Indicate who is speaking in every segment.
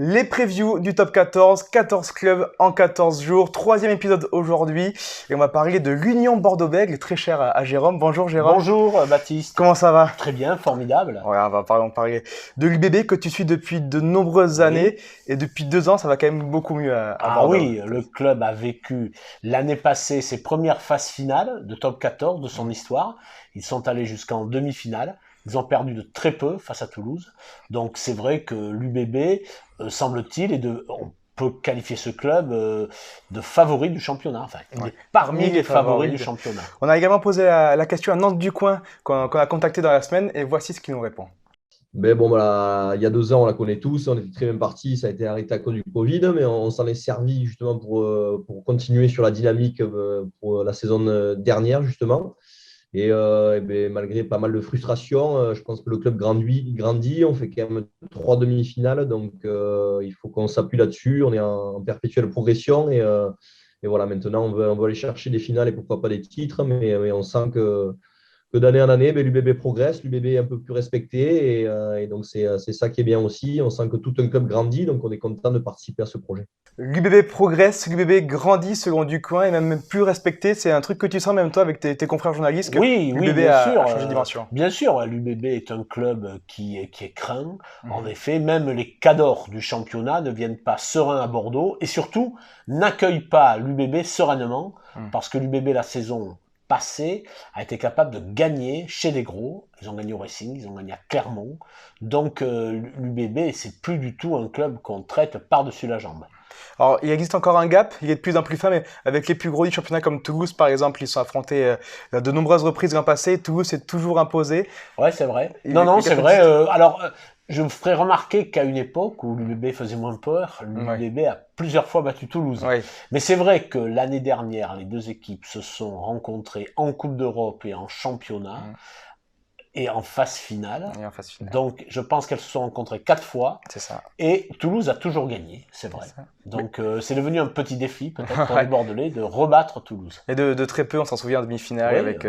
Speaker 1: Les previews du top 14, 14 clubs en 14 jours, troisième épisode aujourd'hui et on va parler de l'Union Bordeaux-Bègles, très cher à Jérôme. Bonjour Jérôme.
Speaker 2: Bonjour Baptiste.
Speaker 1: Comment ça va?
Speaker 2: Très bien, formidable.
Speaker 1: Ouais, on va parler de l'UBB que tu suis depuis de nombreuses années et depuis 2 ans ça va quand même beaucoup mieux à Bordeaux.
Speaker 2: Ah oui, le club a vécu l'année passée ses premières phases finales de top 14 de son histoire. Ils sont allés jusqu'en demi-finale. Ils ont perdu de très peu face à Toulouse. Donc c'est vrai que l'UBB, semble-t-il, on peut qualifier ce club de favori du championnat. Enfin, il est parmi les favoris du championnat.
Speaker 1: On a également posé la question à Nantes du Coin qu'on a contacté dans la semaine et voici ce qu'il nous répond.
Speaker 3: Ben bon, voilà, il y a 2 ans, on la connaît tous, on était très bien partis, ça a été arrêté à cause du Covid, mais on s'en est servi justement pour continuer sur la dynamique pour la saison dernière, justement. Et ben, malgré pas mal de frustration, je pense que le club grandit. On fait quand même 3 demi-finales, donc il faut qu'on s'appuie là-dessus. On est en perpétuelle progression et voilà, maintenant on veut aller chercher des finales et pourquoi pas des titres, mais on sent que d'année en année, ben, l'UBB progresse, l'UBB est un peu plus respecté et donc c'est ça qui est bien aussi. On sent que tout un club grandit, donc on est content de participer à ce projet.
Speaker 1: L'UBB progresse, l'UBB grandit selon Ducoin et même plus respecté. C'est un truc que tu sens même toi avec tes confrères journalistes que l'UBB
Speaker 2: bien sûr,
Speaker 1: a changé de dimension.
Speaker 2: Bien sûr, l'UBB est un club qui est craint. En effet, même les cadors du championnat ne viennent pas sereins à Bordeaux et surtout n'accueillent pas l'UBB sereinement parce que l'UBB la saison passé a été capable de gagner chez les gros. Ils ont gagné au Racing, ils ont gagné à Clermont. Donc l'UBB, c'est plus du tout un club qu'on traite par-dessus la jambe.
Speaker 1: Alors, il existe encore un gap, il est de plus en plus fin, mais avec les plus gros du championnat comme Toulouse, par exemple, ils sont affrontés de nombreuses reprises l'an passé. Toulouse s'est toujours imposé.
Speaker 2: Ouais, c'est vrai. C'est vrai. Je vous ferai remarquer qu'à une époque où l'UBB faisait moins peur, l'UBB a plusieurs fois battu Toulouse. Ouais. Mais c'est vrai que l'année dernière, les deux équipes se sont rencontrées en Coupe d'Europe et en championnat. Et en phase finale. Donc, je pense qu'elles se sont rencontrées 4 fois.
Speaker 1: C'est ça. Et
Speaker 2: Toulouse a toujours gagné, c'est vrai. Donc, c'est devenu un petit défi, peut-être, pour les Bordelais, de rebattre Toulouse.
Speaker 1: Et de très peu, on s'en souvient en demi-finale, avec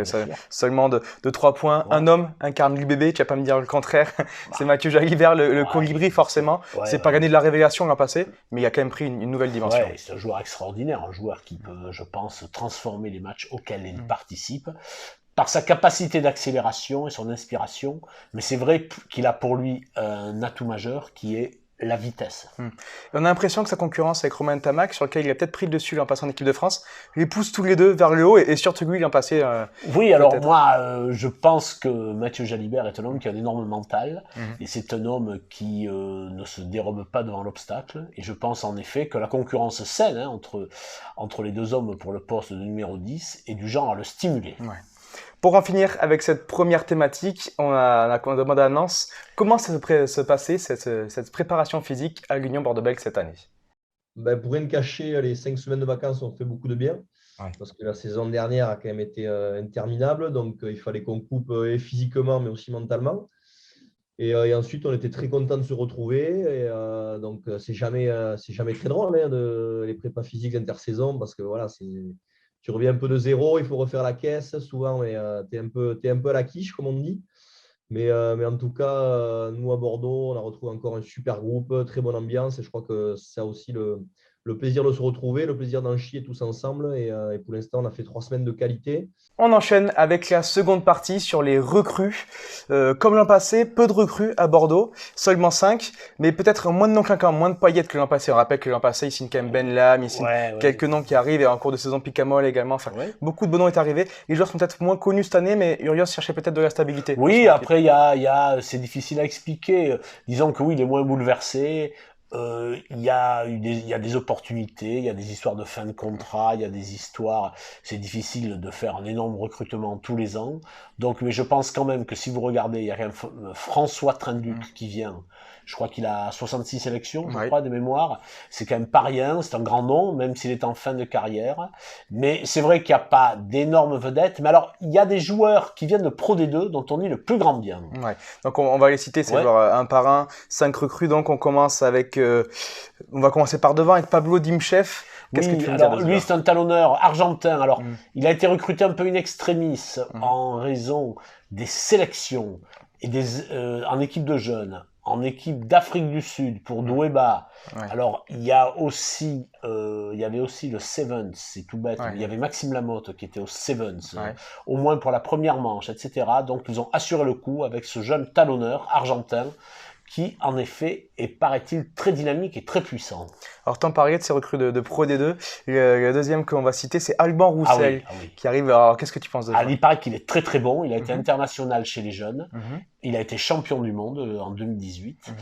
Speaker 1: seulement de 3 points. Ouais. Un homme incarne l'UBB, tu vas pas me dire le contraire. C'est Mathieu Jalibert, le colibri, forcément. C'est pas gagné de la révélation l'an passé, mais il a quand même pris une nouvelle dimension.
Speaker 2: Ouais, c'est un joueur extraordinaire, un joueur qui peut, je pense, transformer les matchs auxquels il participe. Par sa capacité d'accélération et son inspiration, mais c'est vrai qu'il a pour lui un atout majeur qui est la vitesse.
Speaker 1: On a l'impression que sa concurrence avec Romain Tamac, sur lequel il a peut-être pris le dessus en passant en équipe de France, les pousse tous les deux vers le haut et surtout lui, il en passé.
Speaker 2: Oui, alors moi, je pense que Mathieu Jalibert est un homme qui a un énorme mental et c'est un homme qui ne se dérobe pas devant l'obstacle. Et je pense en effet que la concurrence saine entre les deux hommes pour le poste de numéro 10 est du genre à le stimuler.
Speaker 1: Ouais. Pour en finir avec cette première thématique, on a demandé à Nance comment ça se passait cette préparation physique à l'Union Bordeaux-Bègles cette année.
Speaker 3: Ben, pour rien cacher, les 5 semaines de vacances ont fait beaucoup de bien. Ouais. Parce que la saison dernière a quand même été interminable. Donc, il fallait qu'on coupe physiquement, mais aussi mentalement. Et ensuite, on était très contents de se retrouver. Et, donc, c'est jamais très drôle les prépas physiques d'intersaison parce que voilà, tu reviens un peu de zéro, il faut refaire la caisse souvent, mais tu es un peu à la quiche, comme on dit. Mais en tout cas, nous à Bordeaux, on a retrouvé encore un super groupe, très bonne ambiance. Et je crois que ça a aussi le plaisir de se retrouver, le plaisir d'en chier tous ensemble. Et pour l'instant, on a fait 3 semaines de qualité.
Speaker 1: On enchaîne avec la seconde partie sur les recrues. Comme l'an passé, peu de recrues à Bordeaux, seulement 5, mais peut-être moins de noms clinquants, moins de paillettes que l'an passé. On rappelle que l'an passé, il signe quand même Ben Lam, il signe quelques noms qui arrivent et en cours de saison Picamol également. Enfin, beaucoup de bons noms est arrivé. Les joueurs sont peut-être moins connus cette année, mais Urios cherchait peut-être de la stabilité.
Speaker 2: Oui, après, c'est difficile à expliquer. Disons que oui, il est moins bouleversé. Il y a des opportunités, il y a des histoires de fin de contrat, il y a des histoires, c'est difficile de faire un énorme recrutement tous les ans. Donc, mais je pense quand même que si vous regardez, il y a quand même François Trinduc qui vient. Je crois qu'il a 66 sélections, je crois, de mémoire. C'est quand même pas rien, c'est un grand nom, même s'il est en fin de carrière. Mais c'est vrai qu'il n'y a pas d'énormes vedettes. Mais alors, il y a des joueurs qui viennent de Pro D2 dont on dit le plus grand bien.
Speaker 1: Ouais. Donc, on va les citer, ces joueurs un par un. 5 recrues, donc on commence avec... on va commencer par devant avec Pablo Dimchef. Qu'est-ce que
Speaker 2: Oui,
Speaker 1: tu veux me dire
Speaker 2: alors
Speaker 1: de ce
Speaker 2: lui
Speaker 1: joueur?
Speaker 2: c'est un talonneur argentin. Alors
Speaker 1: Mhm.
Speaker 2: il a été recruté un peu in extremis
Speaker 1: Mhm.
Speaker 2: en raison des sélections et en équipe de jeunes, en équipe d'Afrique du Sud pour
Speaker 1: Mhm.
Speaker 2: Douéba.
Speaker 1: Ouais,
Speaker 2: Alors il y avait aussi le Sevens, c'est tout bête, mais il y
Speaker 1: ouais,
Speaker 2: avait Maxime Lamotte qui était au Sevens,
Speaker 1: ouais.
Speaker 2: au moins pour la première manche, etc. Donc ils ont assuré le coup avec ce jeune talonneur argentin qui en effet est, paraît-il, très dynamique et très puissant.
Speaker 1: Alors, t'en parlais de ces recrues de Pro D2. Le deuxième qu'on va citer, c'est Alban
Speaker 2: Ah oui,
Speaker 1: Roussel,
Speaker 2: ah oui.
Speaker 1: qui arrive. Alors, qu'est-ce que tu penses de ce
Speaker 2: Ah,
Speaker 1: joueur?
Speaker 2: il paraît qu'il est très très bon. Il a été
Speaker 1: Mhm.
Speaker 2: international chez les jeunes.
Speaker 1: Mhm.
Speaker 2: Il a été champion du monde en 2018
Speaker 1: Mhm.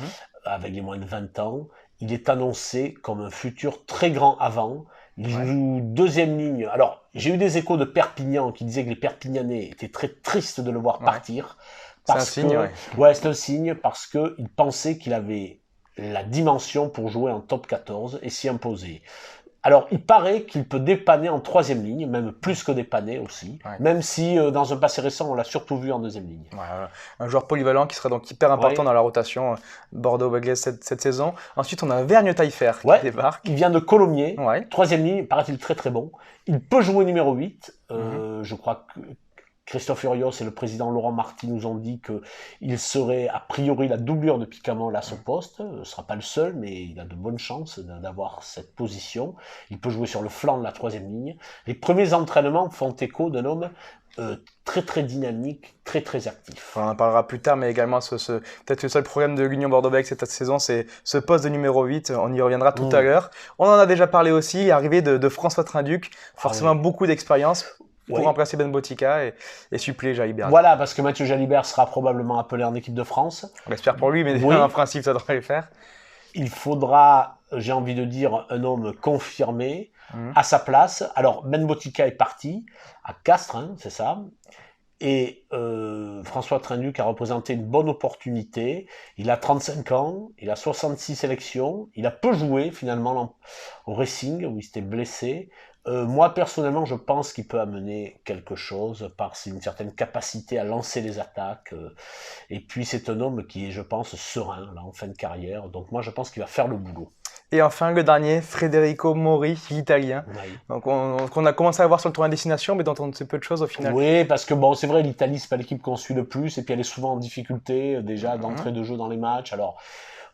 Speaker 2: avec les moins de 20 ans. Il est annoncé comme un futur très grand avant. Il
Speaker 1: Ouais.
Speaker 2: joue deuxième ligne. Alors, j'ai eu des échos de Perpignan qui disaient que les Perpignanais étaient très tristes de le voir
Speaker 1: Ouais.
Speaker 2: partir
Speaker 1: C'est un
Speaker 2: parce
Speaker 1: signe,
Speaker 2: que,
Speaker 1: ouais.
Speaker 2: ouais, c'est un signe parce que ils pensaient qu'il avait la dimension pour jouer en top 14 et s'y imposer. Alors, il paraît qu'il peut dépanner en troisième ligne, même plus que dépanner aussi,
Speaker 1: Ouais.
Speaker 2: même si dans un passé récent, on l'a surtout vu en deuxième ligne.
Speaker 1: Ouais, voilà. Un joueur polyvalent qui sera donc hyper important
Speaker 2: Ouais,
Speaker 1: dans la rotation Bordeaux-Bègles cette saison. Ensuite, on a Vergne Taillefer qui
Speaker 2: ouais, il
Speaker 1: débarque.
Speaker 2: vient de Colomiers,
Speaker 1: Ouais.
Speaker 2: troisième ligne, paraît-il très très bon. Il peut jouer numéro 8,
Speaker 1: Mhm.
Speaker 2: je crois que Christophe Urios et le président Laurent Marty nous ont dit qu'il serait a priori la doublure de Picamol à ce poste. Ce ne sera pas le seul, mais il a de bonnes chances d'avoir cette position. Il peut jouer sur le flanc de la troisième ligne. Les premiers entraînements font écho d'un homme très très dynamique, très très actif.
Speaker 1: On en parlera plus tard, mais également peut-être le seul problème de l'Union Bordeaux-Bègles cette saison, c'est ce poste de numéro 8. On y reviendra tout à l'heure. On en a déjà parlé aussi, l'arrivée de François Trinduc,
Speaker 2: Ah
Speaker 1: forcément
Speaker 2: oui,
Speaker 1: beaucoup d'expérience pour
Speaker 2: oui.
Speaker 1: remplacer Ben Botica et suppléer Jalibert.
Speaker 2: Voilà, parce que Mathieu Jalibert sera probablement appelé en équipe de France.
Speaker 1: On l'espère pour lui, mais en
Speaker 2: Oui,
Speaker 1: principe, ça devrait le faire.
Speaker 2: il faudra, j'ai envie de dire, un homme confirmé
Speaker 1: Mhm.
Speaker 2: à sa place. Alors, Ben Botica est parti à Castres, hein, c'est ça. Et François Trinduc a représenté une bonne opportunité. Il a 35 ans, il a 66 sélections, il a peu joué finalement au Racing où il s'était blessé. Moi personnellement, je pense qu'il peut amener quelque chose par une certaine capacité à lancer les attaques. Et puis c'est un homme qui est, je pense, serein là en fin de carrière. Donc moi, je pense qu'il va faire le boulot.
Speaker 1: Et enfin, le dernier, Federico Mori, l'italien.
Speaker 2: Oui.
Speaker 1: Donc, qu'on a commencé à voir sur le tournoi de destination, mais dont on ne sait peu de choses au final.
Speaker 2: Oui, parce que bon, c'est vrai, l'Italie, c'est pas l'équipe qu'on suit le plus, et puis elle est souvent en difficulté déjà
Speaker 1: Mhm.
Speaker 2: d'entrée de jeu dans les matchs. Alors,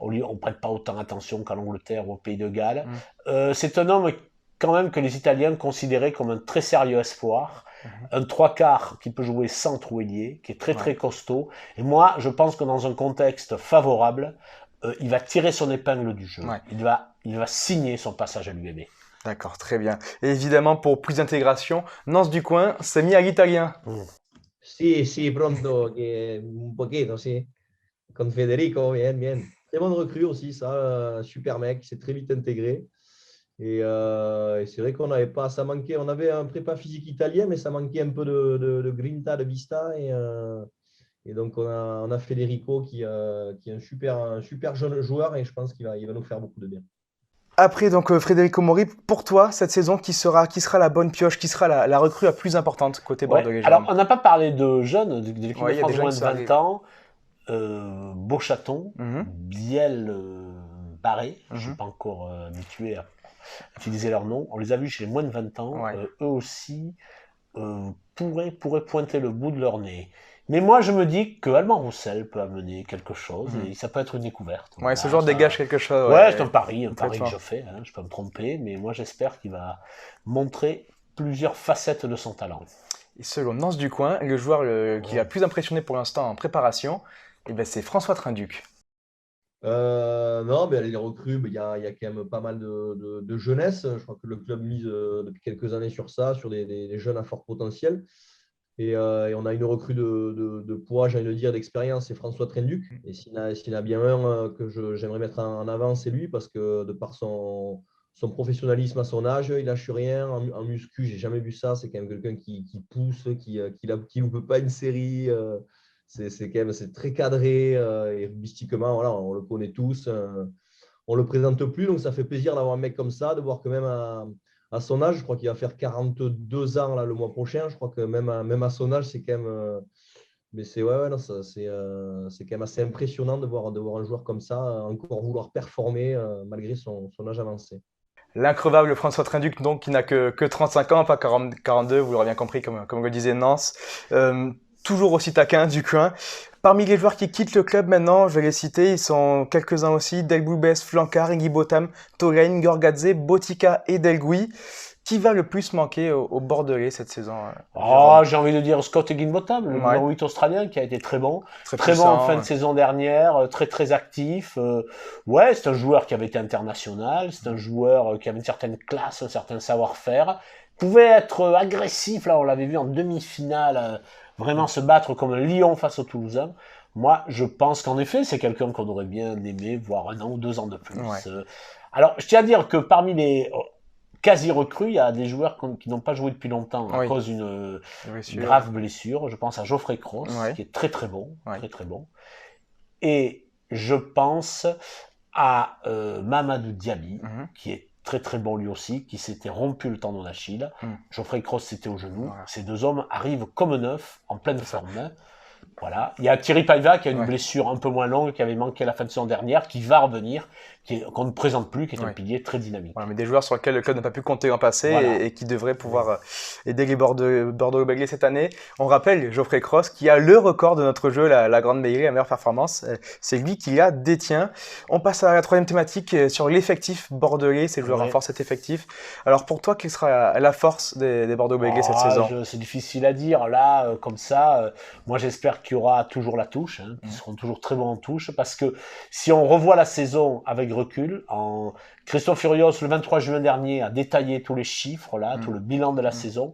Speaker 2: on prête pas autant attention qu'à l'Angleterre ou au Pays de Galles.
Speaker 1: Mhm.
Speaker 2: C'est un homme quand même que les Italiens considéraient comme un très sérieux espoir,
Speaker 1: Mhm.
Speaker 2: un trois quarts qui peut jouer centre ou ailier, qui est très
Speaker 1: Ouais.
Speaker 2: très costaud. Et moi, je pense que dans un contexte favorable, il va tirer son épingle du jeu.
Speaker 1: Ouais.
Speaker 2: Il va signer son passage à l'UBB.
Speaker 1: D'accord, très bien. Et évidemment, pour plus d'intégration, Nance du coin s'est mis à l'italien.
Speaker 3: Sì, sì, pronto, un poquito, sì. Con Federico, bien, bien. Très bonne recrue aussi, ça. Super mec, il s'est très vite intégré. Et c'est vrai qu'on n'avait pas, ça manquait. On avait un prépa physique italien, mais ça manquait un peu de grinta, de vista. Et donc, on a Federico qui est un super jeune joueur et je pense il va nous faire beaucoup de bien.
Speaker 1: Après, donc, Federico Mori, pour toi, cette saison, qui sera la bonne pioche, qui sera la recrue la plus importante côté
Speaker 2: Ouais.
Speaker 1: bordelais,
Speaker 2: Alors,
Speaker 1: Jérôme?
Speaker 2: on n'a pas parlé de jeunes, de l'équipe de
Speaker 1: Ouais, il y a des
Speaker 2: France
Speaker 1: jeunes
Speaker 2: moins
Speaker 1: qui
Speaker 2: de
Speaker 1: sont
Speaker 2: 20
Speaker 1: arrivés.
Speaker 2: ans. Beauchaton,
Speaker 1: Mhm.
Speaker 2: Biel, Barré, je ne suis
Speaker 1: Mhm.
Speaker 2: pas encore habitué à utiliser leur nom. On les a vus chez les moins de 20 ans.
Speaker 1: Ouais.
Speaker 2: Eux aussi pourraient pointer le bout de leur nez. Mais moi, je me dis que Alban Roussel peut amener quelque chose
Speaker 1: Mhm.
Speaker 2: et ça peut être une découverte.
Speaker 1: Ouais, ce
Speaker 2: Voilà,
Speaker 1: joueur dégage
Speaker 2: ça...
Speaker 1: quelque chose,
Speaker 2: Ouais, c'est
Speaker 1: ouais,
Speaker 2: un pari que
Speaker 1: complètement.
Speaker 2: je fais. Hein, je peux me tromper, mais moi, j'espère qu'il va montrer plusieurs facettes de son talent.
Speaker 1: Et selon Nance du coin, le joueur qui l'a
Speaker 2: Ouais.
Speaker 1: plus impressionné pour l'instant en préparation, eh ben, c'est François Trinduc.
Speaker 3: Non, mais les recrues, il y a quand même pas mal de jeunesse. Je crois que le club mise depuis quelques années sur ça, sur des jeunes à fort potentiel. Et on a une recrue de poids, j'ai envie de dire, d'expérience, c'est François Trenduc. Et s'il y en a bien un que j'aimerais mettre en avant, c'est lui, parce que de par son professionnalisme à son âge, il lâche rien. En muscu, j'ai jamais vu ça. C'est quand même quelqu'un qui pousse, qui loupe pas une série. C'est quand même c'est très cadré. Et rugbystiquement, voilà, on le connaît tous. On le présente plus, donc ça fait plaisir d'avoir un mec comme ça, de voir que même à son âge, je crois qu'il va faire 42 ans là, le mois prochain. Je crois que même à son âge, c'est quand même. Mais c'est ouais, non, c'est quand même assez impressionnant de voir un joueur comme ça encore vouloir performer malgré son âge avancé.
Speaker 1: L'increvable François Trinduc, donc, qui n'a que 35 ans, pas 42, vous l'aurez bien compris, comme le disait Nance. Toujours aussi taquin, du coin. Parmi les joueurs qui quittent le club maintenant, je vais les citer, ils sont quelques-uns aussi, Delboubès, Flancard, Iggy Botham, Tolaine, Gorgadze, Botica et Delgui. Qui va le plus manquer au Bordelais cette saison,
Speaker 2: J'ai envie de dire Scott Higginbotham, le numéro 8 australien, qui a été très bon. Très bon en fin de saison dernière, très actif. Ouais, c'est un joueur qui avait été international, c'est un joueur qui avait une certaine classe, un certain savoir-faire. Pouvait être agressif, là on l'avait vu en demi-finale, vraiment se battre comme un lion face aux Toulousains. Moi, je pense qu'en effet, c'est quelqu'un qu'on aurait bien aimé voir 1 an ou 2 ans de plus. Ouais. Alors, je tiens à dire que parmi les quasi recrues, il y a des joueurs qui n'ont pas joué depuis longtemps à cause d'une grave blessure. Je pense à Geoffrey Cross, qui est très bon, très bon. Et je pense à Mamadou Diaby, qui est très bon lui aussi, qui s'était rompu le tendon d'Achille. Geoffrey Cross, c'était au genou. Ces deux hommes arrivent comme neufs, en pleine forme. Voilà. Il y a Thierry Paiva qui a une blessure un peu moins longue, qui avait manqué la fin de saison dernière, qui va revenir, qu'on ne présente plus, qui est un pilier très dynamique.
Speaker 1: Voilà, mais des joueurs sur lesquels le club n'a pas pu compter en passé et qui devraient pouvoir aider les Bordeaux-Bègles cette année. On rappelle Geoffrey Cross qui a le record de notre jeu, la Grande Mêlée, la meilleure performance. C'est lui qui la détient. On passe à la troisième thématique sur l'effectif bordelais. Ces joueurs renforcent cet effectif. Alors pour toi, quelle sera la force des Bordeaux-Bègles cette saison?
Speaker 2: C'est difficile à dire. Là, comme ça, moi j'espère qu'il y aura toujours la touche, qu'ils seront toujours très bons en touche, parce que si on revoit la saison avec recul, Christophe Furios, le 23 juin dernier, a détaillé tous les chiffres, là, tout le bilan de la saison,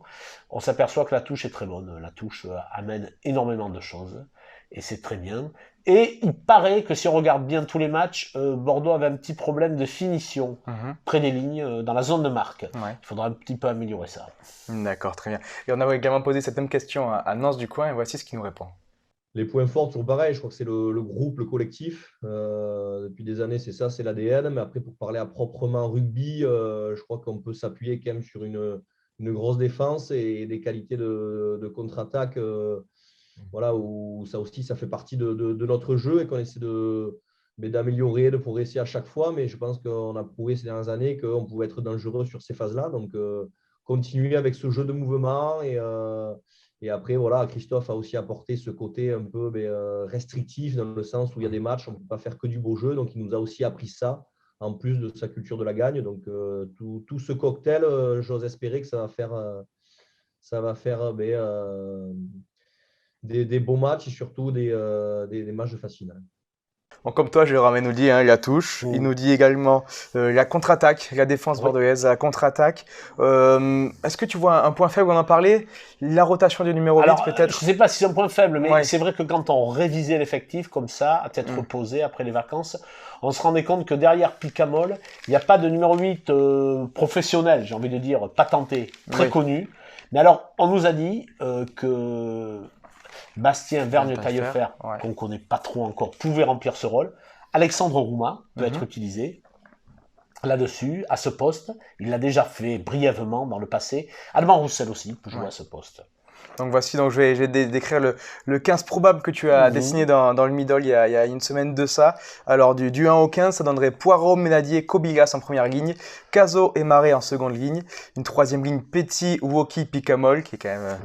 Speaker 2: on s'aperçoit que la touche est très bonne. La touche amène énormément de choses, et c'est très bien. Et il paraît que si on regarde bien tous les matchs, Bordeaux avait un petit problème de finition près des lignes, dans la zone de marque. Il faudra un petit peu améliorer ça.
Speaker 1: D'accord, très bien. Et on a également posé cette même question à Nance du Coin, et voici ce qu'il nous répond.
Speaker 3: Les points forts, toujours pareil, je crois que c'est le groupe, le collectif. Depuis des années, c'est ça, c'est l'ADN. Mais après, pour parler à proprement rugby, je crois qu'on peut s'appuyer quand même sur une grosse défense et des qualités de contre-attaque. Voilà, où ça aussi, ça fait partie de notre jeu et qu'on essaie d'améliorer, de progresser à chaque fois. Mais je pense qu'on a prouvé ces dernières années qu'on pouvait être dangereux sur ces phases-là. Donc, continuer avec ce jeu de mouvement et après, voilà, Christophe a aussi apporté ce côté un peu restrictif dans le sens où il y a des matchs, on ne peut pas faire que du beau jeu. Donc, il nous a aussi appris ça, en plus de sa culture de la gagne. Donc, tout ce cocktail, j'ose espérer que ça va faire des beaux matchs et surtout des matchs de phase finale.
Speaker 1: Bon, comme toi, Jérôme nous dit la touche. Il nous dit également la contre-attaque, la défense bordelaise, la contre-attaque. Est-ce que tu vois un point faible, on en parlait? La rotation du numéro 8 peut-être?
Speaker 2: Je ne sais pas si c'est un point faible, mais c'est vrai que quand on révisait l'effectif comme ça, à tête reposée après les vacances, on se rendait compte que derrière Picamol, il n'y a pas de numéro 8 professionnel, j'ai envie de dire patenté, très connu. Mais alors, on nous a dit que Bastien Vergne-Taillefer, qu'on ne connaît pas trop encore, pouvait remplir ce rôle. Alexandre Rouma peut être utilisé là-dessus, à ce poste. Il l'a déjà fait brièvement dans le passé. Alban Roussel aussi peut jouer à ce poste.
Speaker 1: Donc voici, donc je vais décrire le 15 probable que tu as dessiné dans le middle il y a une semaine de ça. Alors du 1 au 15, ça donnerait Poirot, Ménadier, Kobilas en première ligne, Cazot et Marais en seconde ligne, une troisième ligne Petit, Woki, Picamol, qui est quand même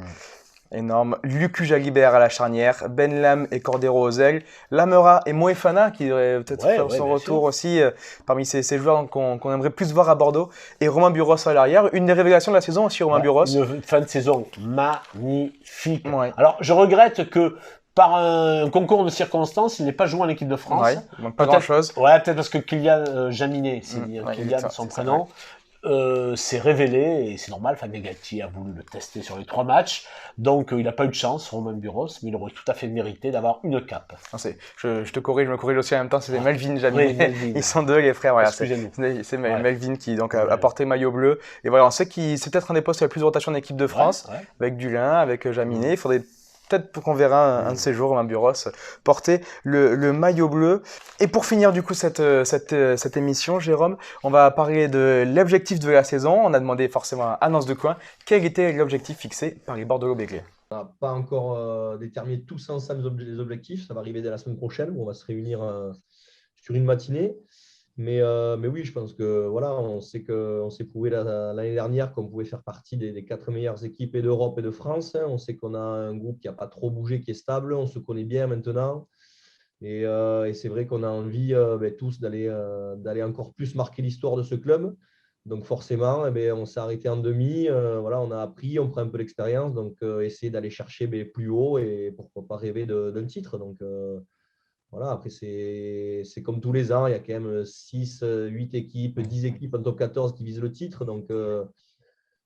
Speaker 1: énorme, Lucu Jalibert à la charnière, Ben Lam et Cordero aux ailes, Lamera et Moefana qui devrait peut-être faire son retour aussi parmi ces joueurs qu'on aimerait plus voir à Bordeaux, et Romain Buros à l'arrière. Une des révélations de la saison aussi, Romain Buros.
Speaker 2: Une fin de saison magnifique. Alors je regrette que par un concours de circonstances, il n'ait pas joué en équipe de France.
Speaker 1: Il manque pas grand-chose.
Speaker 2: Peut-être parce que Kylian Jaminet, c'est Kylian son prénom, s'est révélé, et c'est normal, Fabien Galtier a voulu le tester sur les 3 matchs, donc il n'a pas eu de chance, Romain Buros, mais il aurait tout à fait mérité d'avoir une cape.
Speaker 1: Je te corrige, je me corrige aussi en même temps, c'était Melvin Jaminet, ils sont deux les frères, voilà, c'est Melvin qui donc a porté maillot bleu, et voilà, on sait que c'est peut-être un des postes avec le plus de rotation en équipe de France, avec Dulin, avec Jaminet, il faudrait peut-être qu'on verra un de ces jours, Romain Buros, porter le maillot bleu. Et pour finir du coup cette émission, Jérôme, on va parler de l'objectif de la saison. On a demandé forcément à Nance de Coin quel était l'objectif fixé par les Bordeaux-Bègles.
Speaker 3: On n'a pas encore déterminé tous ensemble les objectifs. Ça va arriver dès la semaine prochaine où on va se réunir sur une matinée. Mais oui, je pense que voilà, on s'est prouvé l'année dernière qu'on pouvait faire partie des 4 meilleures équipes et d'Europe et de France, hein. On sait qu'on a un groupe qui n'a pas trop bougé, qui est stable. On se connaît bien maintenant. Et c'est vrai qu'on a envie tous d'aller encore plus marquer l'histoire de ce club. Donc forcément, on s'est arrêté en demi. Voilà, on a appris, on prend un peu l'expérience. Donc essayer d'aller chercher plus haut et pourquoi pas rêver d'un titre. Donc voilà, après, c'est comme tous les ans, il y a quand même 6, 8 équipes, 10 équipes en top 14 qui visent le titre. Donc,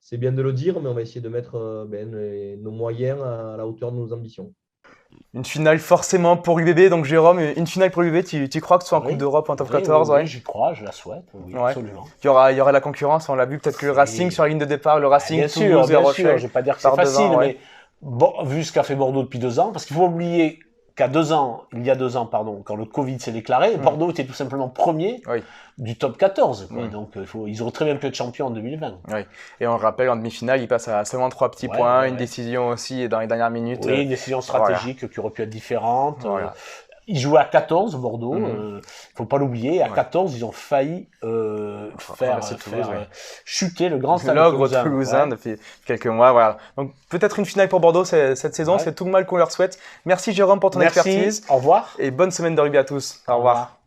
Speaker 3: c'est bien de le dire, mais on va essayer de mettre nos moyens à la hauteur de nos ambitions.
Speaker 1: Une finale forcément pour l'UBB, donc Jérôme, une finale pour l'UBB, tu crois que ce soit en Coupe d'Europe ou en top 14?
Speaker 2: Oui, j'y crois, je la souhaite, oui,
Speaker 1: Ouais.
Speaker 2: absolument.
Speaker 1: Il y aura la concurrence, on l'a vu, peut-être que le Racing sur la ligne de départ, le Racing,
Speaker 2: Bien
Speaker 1: Toulouse
Speaker 2: sûr,
Speaker 1: et Rochelle.
Speaker 2: je ne vais pas dire que c'est
Speaker 1: par
Speaker 2: facile,
Speaker 1: devant, ouais.
Speaker 2: mais bon, vu ce qu'a fait Bordeaux depuis 2 ans, parce qu'il faut oublier il y a 2 ans, quand le Covid s'est déclaré, Bordeaux était tout simplement premier du top 14. Quoi. Donc, ils auraient très bien pu être champions en 2020.
Speaker 1: Oui. Et on le rappelle, en demi-finale, ils passent à seulement 3 petits points, une décision aussi dans les dernières minutes.
Speaker 2: Oui, une décision stratégique qui aurait pu être différente.
Speaker 1: Voilà.
Speaker 2: Ils jouaient à 14, Bordeaux. Faut pas l'oublier. À 14, ils ont failli faire chuter le grand Stade
Speaker 1: Toulousain depuis quelques mois. Voilà. Donc peut-être une finale pour Bordeaux cette saison. C'est tout le mal qu'on leur souhaite. Merci Jérôme pour ton expertise.
Speaker 2: Au revoir.
Speaker 1: Et bonne semaine de rugby à tous. Au revoir.